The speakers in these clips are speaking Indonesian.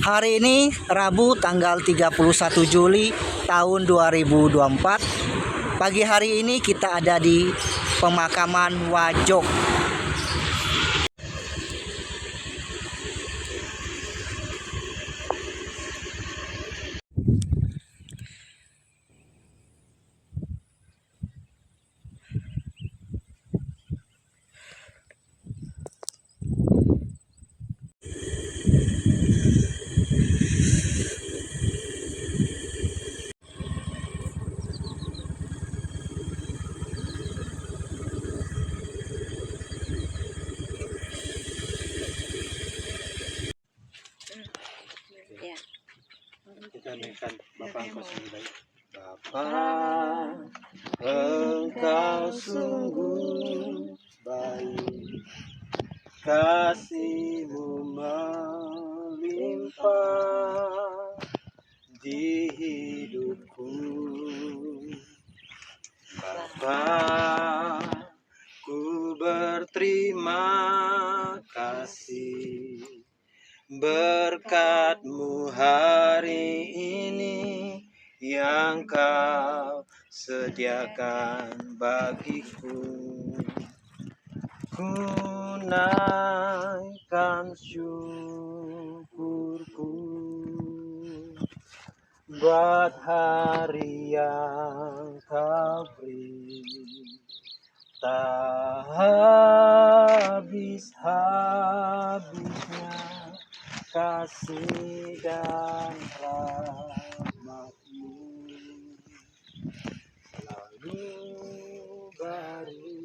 Hari ini Rabu tanggal 31 Juli tahun 2024. Pagi hari ini kita ada di pemakaman Wajok. Kita naikkan Bapak engkau sungguh baik. Bapak engkau sungguh baik, kasih-Mu melimpah di hidupku. Bapak, ku berterima kasih berkat-Mu hari ini yang Kau sediakan bagiku. Ku naikkan syukurku buat hari yang Kau beri, tak habis-habisnya kasih dan rahmat-Mu, selalu baru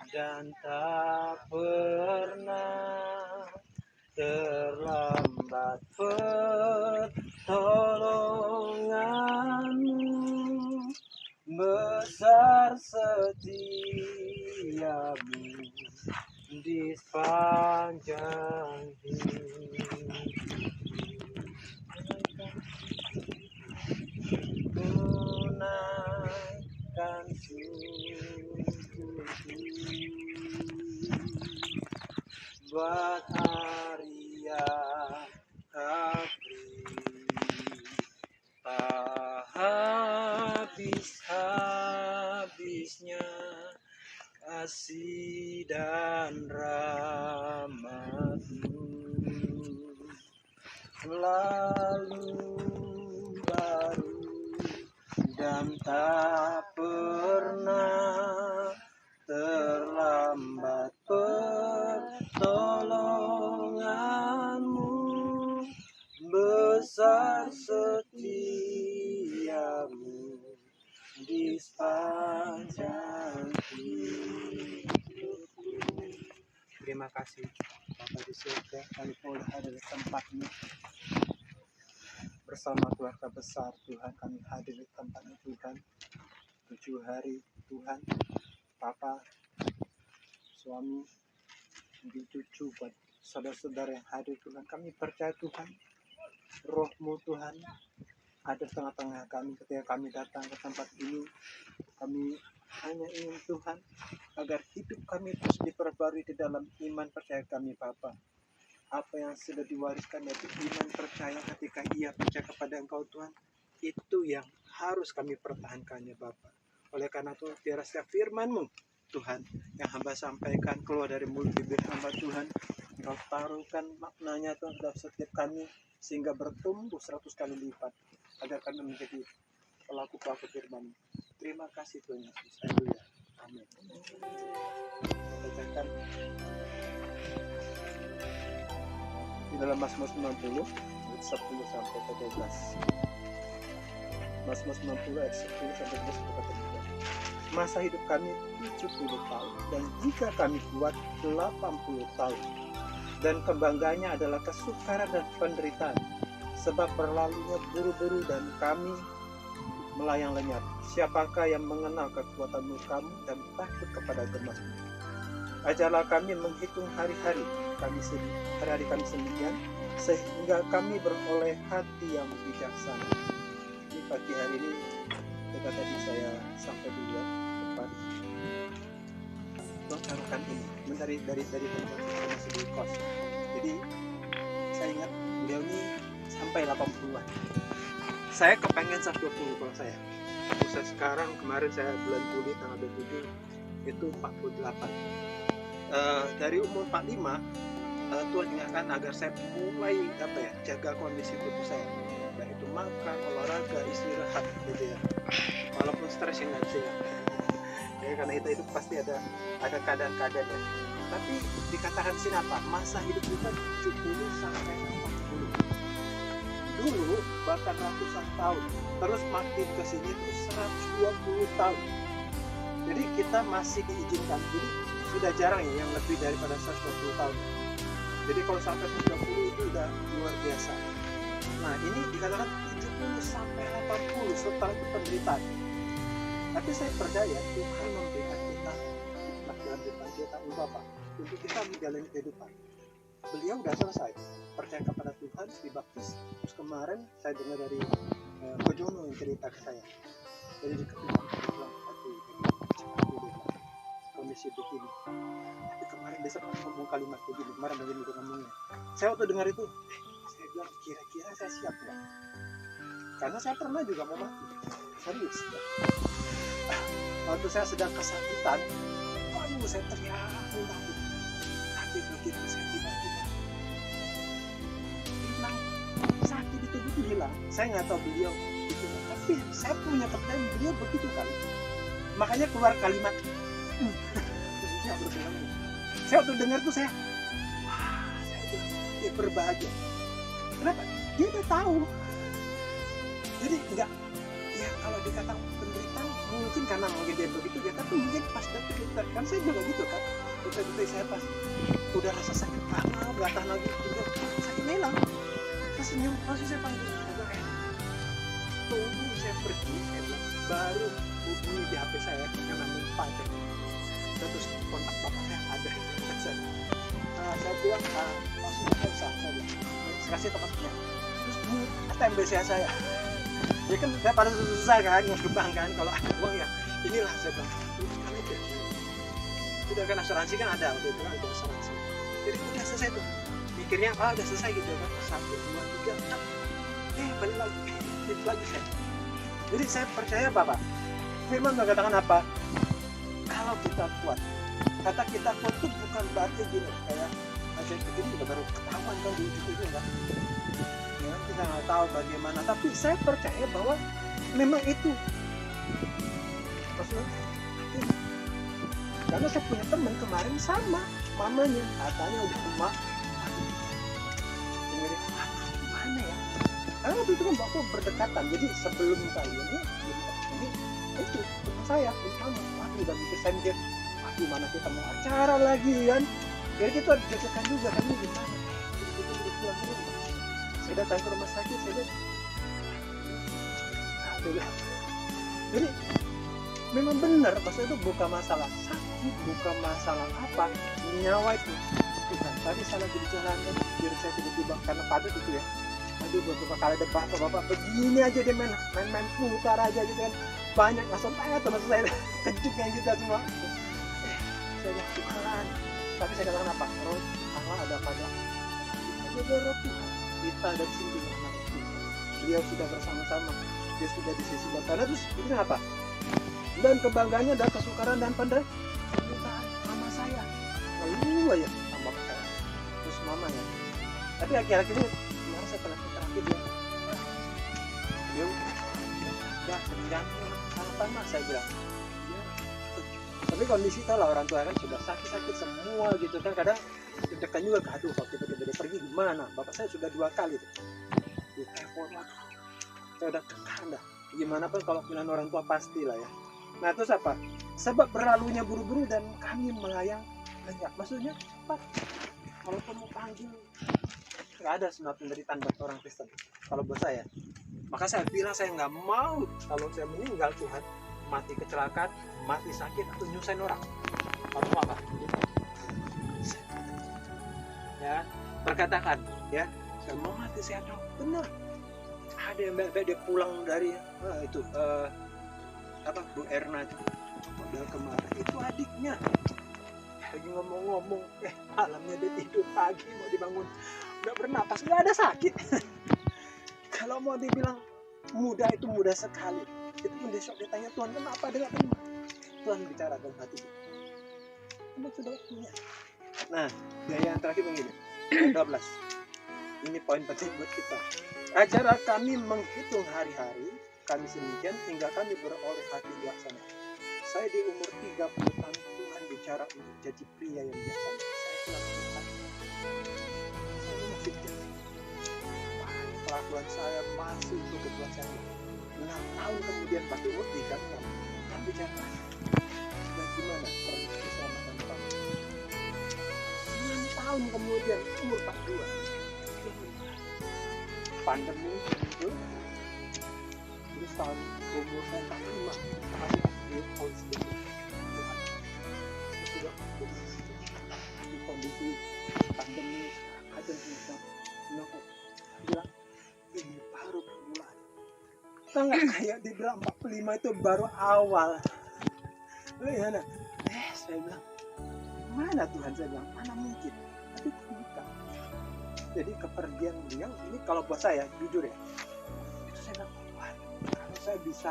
dan tak pernah terlambat pertolongan-Mu, besar setia-Mu di sepanjang hidup. Ku naikkan syukurku buat hari yang Kau beri, tak habis-habisnya kasih dan rahmat-Mu, selalu baru dan tak pernah terlambat pertolongan-Mu, besar setia-Mu di sepanjang hidupku. Terima kasih Bapa di surga, kami boleh ada di tempat-Mu bersama keluarga besar Tuhan. Kami hadir di tempat-Mu Tuhan 7 hari Tuhan. Papa, suami, cucu, buat saudara-saudara yang hadir Tuhan, kami percaya Tuhan, Roh-Mu Tuhan ada tengah-tengah kami ketika kami datang ke tempat ini. Kami hanya ingin Tuhan agar hidup kami terus diperbarui di dalam iman percaya kami Bapa. Apa yang sudah diwariskan yaitu iman percaya ketika ia percaya kepada Engkau Tuhan, itu yang harus kami pertahankannya Bapa. Oleh karena itu biar setiap firman-Mu Tuhan yang hamba sampaikan keluar dari mulut bibir hamba Tuhan, Engkau taruhkan maknanya Tuhan dalam setiap kami sehingga bertumbuh 100 kali lipat agar kami menjadi pelaku-pelaku firman. Terima kasih Tuhan Yesus. Haleluya. Amin. Bacakan di dalam Mazmur 90 ayat 10 sampai 13. Mazmur 90 ayat 10 sampai 13 berkata demikian. Masa hidup kami 70 tahun dan jika kami kuat 80 tahun. Dan kebanggaannya adalah kesukaran dan penderitaan, sebab berlalunya buru-buru dan kami melayang lenyap. Siapakah yang mengenal kekuatan-Mu kamu dan takut kepada gemas-Mu? Ajarlah kami menghitung hari-hari kami sendirian, sehingga kami beroleh hati yang bijaksana. Di pagi hari ini, ketika tadi saya sampai di luar tempat, Tuhan taruhkan ini dari tempat saya masih di kos. Jadi saya ingat beliau ini sampai 80-an. Saya kepengen 120 kalau saya. Usia sekarang, kemarin saya bulan Juli tanggal 27 itu 48. Dari umur 45 Tuhan ingatkan agar saya mulai jaga kondisi tubuh saya, baik itu makan, olahraga, istirahat gitu ya. Walaupun stres yang nggak bisa ya, karena itu pasti ada keadaan-keadaan ya. Tapi dikatakan sini apa? Masa hidup kita 70 sampai 80. Dulu bahkan ratusan tahun, terus makin ke sini itu 120 tahun. Jadi kita masih diizinkan. Jadi sudah jarang ya yang lebih daripada 120 tahun. Jadi kalau sampai 90 itu udah luar biasa. Nah ini dikatakan 70 sampai 80 setelah itu penderitaan. Tapi saya percaya Tuhan memberikan kita hikmat dalam kehidupan kita untuk apa? Untuk kita menjalani kehidupan. Beliau udah selesai percaya kepada Tuhan, dibaptis. Terus kemarin saya dengar dari Kojono yang cerita ke saya. Jadi di kehidupan kondisi begini. Tapi kemarin dia sempat ngomong kalimat begini, kemarin begini dia ngomongnya. Saya waktu dengar itu, saya bilang kira-kira saya siap nggak? Karena saya pernah juga mau mati, serius. Waktu saya sedang kesakitan, waduh saya teriak minta ampun. Tapi begitu saya tiba-tiba hilang, sakit di tubuh itu hilang. Saya nggak tahu beliau itu, tapi saya punya kepercayaan beliau begitu kali. Makanya keluar kalimat. Saya waktu dengar tuh saya bilang, berbahagia. Kenapa? Dia udah tahu. Jadi enggak, ya kalau dikatakan penderitaan mungkin karena mungkin dia begitu ya, tapi mungkin pas datang kita kan saya juga gitu kan. Betul-betul saya pas udah rasa sakit lama, nggak tahan lagi, juga sakit hilang. Saya senyum, langsung saya panggil, tunggu saya pergi, saya bilang, baru hubungi di HP saya yang namanya Pak. Terus kontak bapak saya ada. Saya bilang, langsung saya bilang, saya kasih tempatnya. Terus ini STMBC saya. Ya kan saya pada susah kan, ngurus gebang kan, kalau ada uang ya inilah saya bilang. Udah kan asuransi kan ada, waktu itu kan ada asuransi. Jadi udah selesai tuh. Mikirnya, udah selesai gitu kan. 1, 2, 3, balik lagi. Itu lagi saya. Jadi saya percaya Bapak. Firman mengatakan apa? Kalau kita kuat, kata kita kuat itu bukan berarti gini kayak aja begini juga baru ketahuan kan di ujung itu kan. Ya, kita nggak tahu bagaimana, tapi saya percaya bahwa memang itu. Maksudnya, karena saya punya teman kemarin sama mamanya, katanya udah rumah. Dengerin, mana ya? Karena waktu itu kan bapak berdekatan, jadi sebelum kalian ini itu teman saya sama. Udah mikir saya mikir, gimana kita mau acara lagi kan, jadi kita deg-degan juga kan, gimana kita udah pulang dulu. Saya datang ke rumah sakit, saya lihat jadi memang benar maksudnya itu bukan masalah sakit, bukan masalah apa, nyawa itu bukan. Tadi salah dijalankan, biar saya tiba-tiba karena padat itu ya, aduh beberapa kali debat ke bapak begini aja dia main putar aja gitu kan, banyak langsung teman saya kejut yang kita semua. Saya bilang Tuhan, tapi saya katakan apa? Roh Allah ada pada roh Tuhan. Kita dari sini anak Tuhan. Beliau sudah bersama-sama, dia sudah di sisi Bapa. Terus itu apa? Dan kebanggaannya dan kesukaran dan penderitaan mama saya. Lalu ya sama saya. Terus mama ya. Tapi akhir-akhir ini kemarin saya pernah terakhir dia udah sedang apa mas saya bilang. Tapi kondisi tahu lah orang tua kan sudah sakit-sakit semua gitu kan, kadang deg-degan juga, aduh kalau tiba-tiba dia pergi gimana. Bapak saya sudah 2 kali tuh di telepon, saya udah tekan dah. Gimana pun kalau pilihan orang tua pasti lah ya. Nah terus apa? Sebab berlalunya buru-buru dan kami melayang banyak. Maksudnya apa? Kalaupun mau panggil nggak ada semua penderitaan buat orang Kristen kalau buat saya. Maka saya bilang saya nggak mau kalau saya meninggal Tuhan mati kecelakaan, mati sakit atau nyusahin orang. Kamu apa? Ya, perkatakan ya, saya mau mati sehat dong. Benar. Ada yang baik-baik dia pulang dari Bu Erna itu modal kemarin itu adiknya lagi ngomong-ngomong malamnya dia tidur pagi mau dibangun nggak bernapas, nggak ada sakit. Kalau mau dibilang mudah itu mudah sekali. Itu pun besok ditanya Tuhan kenapa dia nggak terima. Tuhan bicara dalam hati. Kamu sudah punya. Nah, biaya yang terakhir begini. 12. Ini poin penting buat kita. Ajarlah kami menghitung hari-hari kami sedemikian hingga kami beroleh hati bijaksana. Saya di umur 30 tahun Tuhan bicara untuk jadi pria yang bijaksana. Saya bilang Tuhan, saya masih bijaksana. Kelakuan saya masih untuk kebutuhan saya. 6 tahun kemudian pasti umur 36. Tuhan bicara. Dan gimana? Pernah diselamatkan Tuhan. 6 tahun kemudian umur 42. Pandemi itu terus tahun umur saya 45 masih di kondisi Tuhan sudah di kondisi pandemi ada kita nopo bilang ini baru permulaan kita nggak kayak dibilang 45 itu baru awal gimana saya bilang mana Tuhan, saya bilang mana mungkin, tapi bukan. Jadi kepergian beliau ini kalau buat saya jujur ya, itu saya bilang wah, kalau saya bisa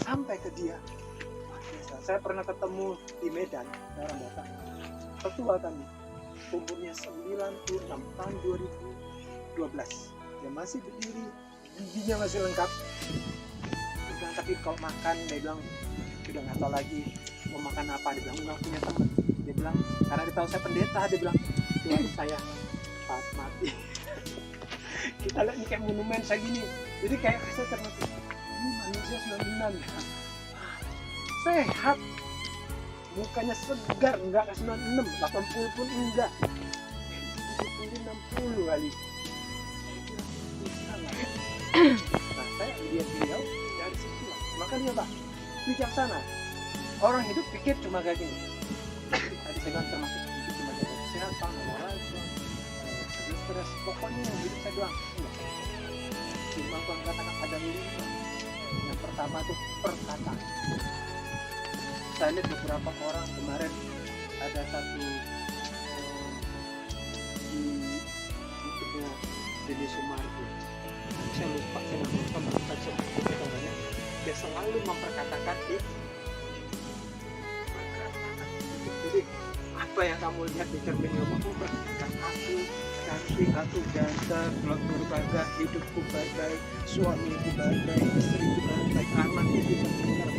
sampai ke dia luar biasa. Saya pernah ketemu di Medan, daerah Batak, ketua kami umurnya 96 tahun 2012, dia masih berdiri, giginya masih lengkap. Dia bilang tapi kalau makan dia bilang sudah nggak tahu lagi mau makan apa. Dia bilang nggak punya teman. Dia bilang karena dia tahu saya pendeta, dia bilang Tuhan saya mati. Kita lihat ini kayak monumen saya gini, jadi kayak saya termati ini manusia 96 sehat, mukanya segar, enggak 96, 80 pun enggak, 70, 60 kali. Nah saya lihat beliau dari situ lah, makanya Pak bijaksana. Orang hidup pikir cuma kayak gini, tadi saya bilang termasuk itu cuma jaga kesehatan, olahraga, stres, pokoknya yang hidup saya bilang cuma Tuhan katakan ada 5. Yang pertama itu perkataan. Saya lihat beberapa orang kemarin ada satu di YouTube-nya Deddy Sumargo, saya lupa namanya, dia selalu memperkatakan itu. Jadi apa yang kamu lihat di cermin kamu berkatakan aku cantik, aku ganteng, keluarga berbahagia, hidupku baik-baik, suamiku baik-baik, istriku baik-baik, anakku benar.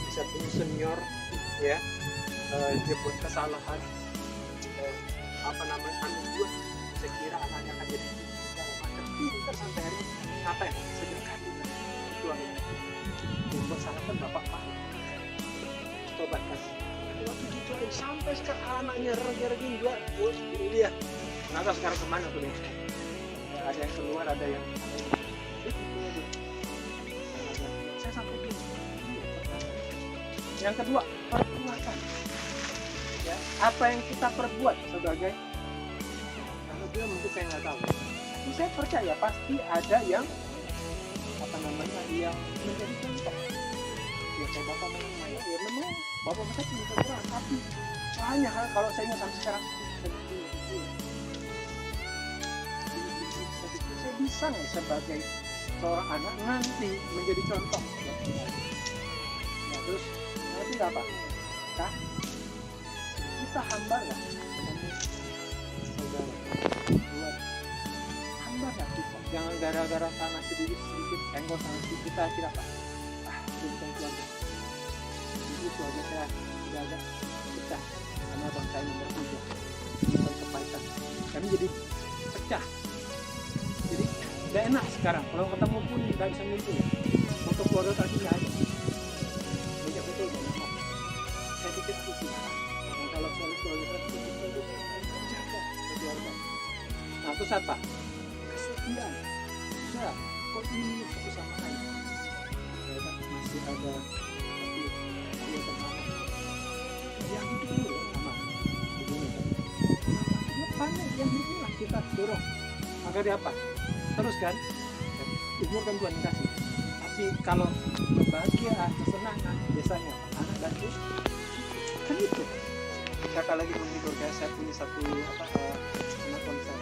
Bisa punya senior, ya, dia buat kesalahan, apa namanya, anak gua, saya kira anaknya akan jadi segala macam, pintar sampai hari ini, ngapain? Sedekah juga, itu aja. Buat salahkan bapak Pak, coba kasih. Waktu dijualin sampai sekarang anaknya regi-regi jual, dia nggak tahu sekarang kemana tuh nih. Ada yang keluar, ada yang saya sampai gini. Yang kedua, perbuatan. Ya, apa yang kita perbuat sebagai, kalau dia mungkin saya nggak tahu, tapi saya percaya pasti ada yang apa namanya yang menjadi contoh. Ya kayak bapak memang ya memang bapak mereka punya kekurangan, tapi soalnya kalau saya ingat sampai sekarang saya bisa nggak sebagai seorang anak nanti menjadi contoh. Nah terus nanti apa? Kita hamba nggak? Saudara, buat hamba nggak kita? Jangan gara-gara sana sedikit senggol sana sedikit kita kira apa? Bukan Tuhan. Itu aja saya sudah agak pecah karena abang saya nomor 3 bukan kebaikan. Kami jadi pecah. Jadi tidak enak sekarang. Kalau ketemu pun tidak bisa ngumpul. Untuk keluarga kami tidak ada. Banyak betul banyak. Saya pikir itu sih. Kalau soal keluarga kami itu jaga keluarga. Nah itu apa? Kesetiaan. Ya, kok ini satu sama lain. Masih ada tapi dia teman yang itu dulu sama begini banyak yang inilah kita dorong agar dia apa teruskan umur kan Tuhan kasih, tapi kalau kebahagiaan kesenangan biasanya anak dan istri kan itu kata lagi menghibur. Kayak saya punya satu anak konser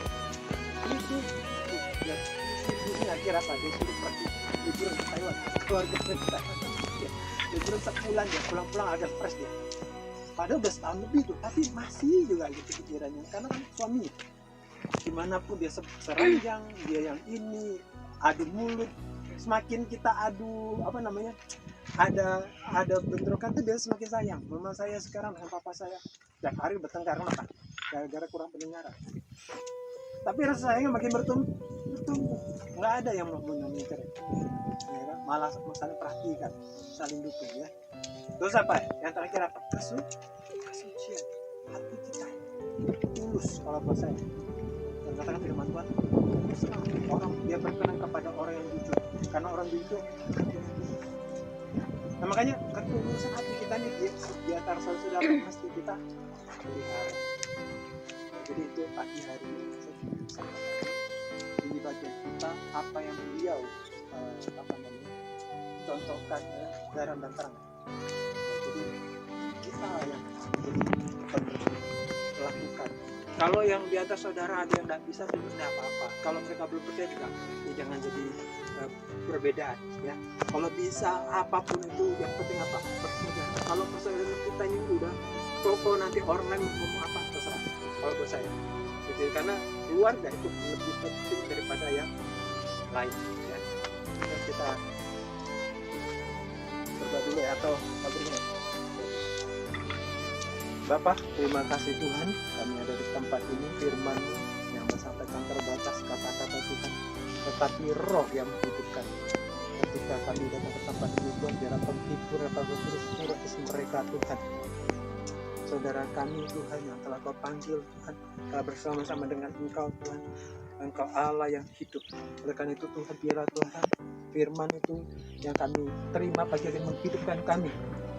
itu ya ini akhir apa dia suruh pergi liburan ke Taiwan keluarga kita liburan sebulan dia pulang-pulang ada fresh dia padahal udah setahun lebih tuh tapi masih juga gitu pikirannya karena kan suaminya dimanapun dia seranjang dia yang ini adu mulut semakin kita adu apa namanya ada bentrokan tuh dia semakin sayang. Mama saya sekarang dengan papa saya tiap hari bertengkar kenapa? Gara-gara kurang pendengaran. Tapi rasa sayangnya makin bertumbuh. Nggak ada yang mau cerai. Ya kan? Malah saling perhatikan, saling dukung ya. Terus apa ya? Yang terakhir apa? Kesucian hati kita tulus kalau buat saya. Dan katakan firman Tuhan, orang dia berkenan kepada orang yang jujur. Karena orang jujur nah makanya ketulusan hati kita nih di antara saudara mesti kita pelihara. Jadi itu pagi hari ini di bagian kita apa yang beliau contohkan ya, garam dan terang. Jadi kita yang lakukan. Kalau yang di atas saudara ada yang tidak bisa tidak apa-apa. Kalau mereka belum percaya juga ya jangan jadi perbedaan ya. Kalau bisa apapun itu yang penting apa persaudaraan. Kalau persaudaraan kita ini udah toko nanti orang lain mau ngomong apa terserah. Kalau buat saya jadi karena keluarga itu lebih penting daripada yang lain ya. Dan kita berdoa dulu ya atau begini. Bapak, terima kasih Tuhan kami ada di tempat ini firman-Mu yang disampaikan terbatas kata-kata Tuhan tetapi roh yang menghidupkan. Ketika kami datang ke tempat ini Tuhan biar penghibur apa berterus mereka Tuhan. Saudara kami Tuhan yang telah Kau panggil Tuhan telah bersama-sama dengan Engkau Tuhan. Engkau Allah yang hidup. Oleh karena itu Tuhan biarlah Tuhan firman itu yang kami terima pagi ini menghidupkan kami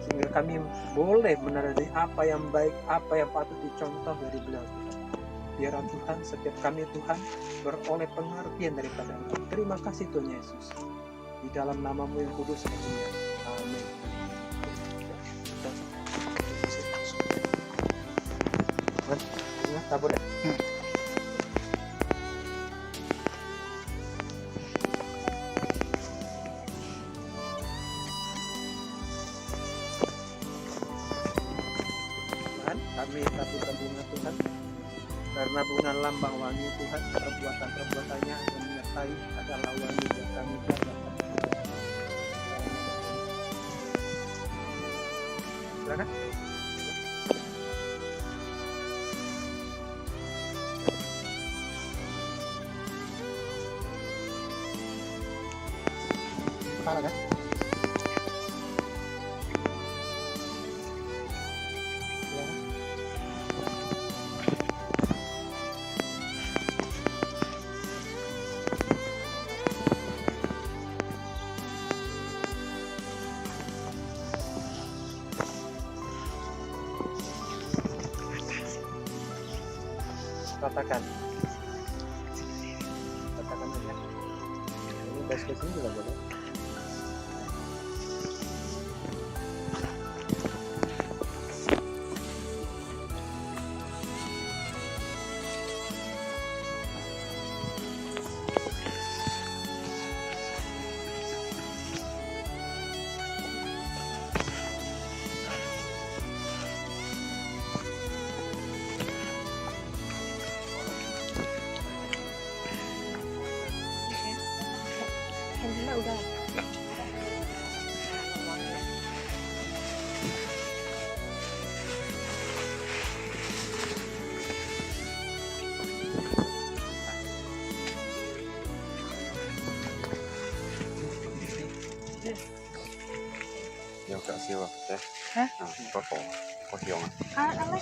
sehingga kami boleh meneladani apa yang baik, apa yang patut dicontoh dari beliau Tuhan. Biarlah Tuhan setiap kami Tuhan beroleh pengertian daripada Engkau. Terima kasih Tuhan Yesus. Di dalam nama-Mu yang kudus semuanya. Amin. Tabur ya. Kami kabulkan bunga Tuhan karena bunga lambang wangi Tuhan perbuatan-perbuatannya yang menyertai adalah wangi yang kami jaga. Silakan. Kepala kan? Katakan aja. Ini bahas-bahas ini juga boleh. Udah. Yo gak sih waktu Hah? Apa hiong? Apa?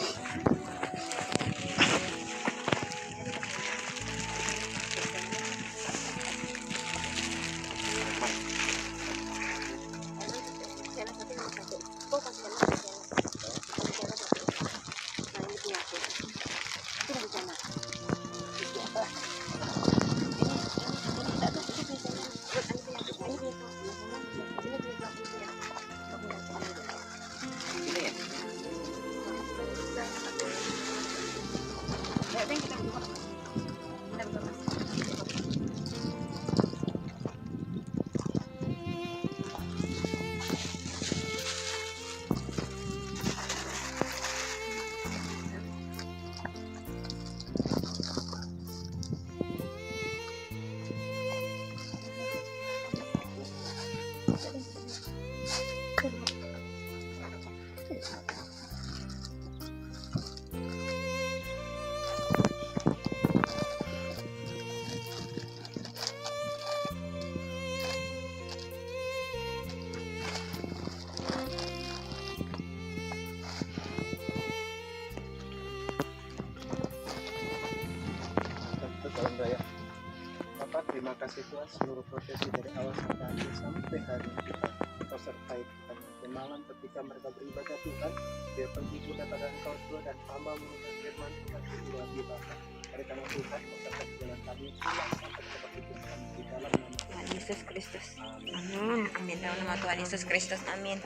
kasih Tuhan seluruh prosesi dari awal sampai akhir sampai hari ini kita Kau sertai Tuhan. Dan malam ketika mereka beribadah Tuhan, biar penghibur daripada Engkau Tuhan dan hamba-Mu dan firman Tuhan itu lagi Bapa. Dari tangan Tuhan, kau sertai jalan kami pulang sampai ke tempat hidup kami di dalam nama Tuhan Yesus Kristus. Amin. Amin. Amin. Dalam nama Tuhan Yesus Kristus. Amin.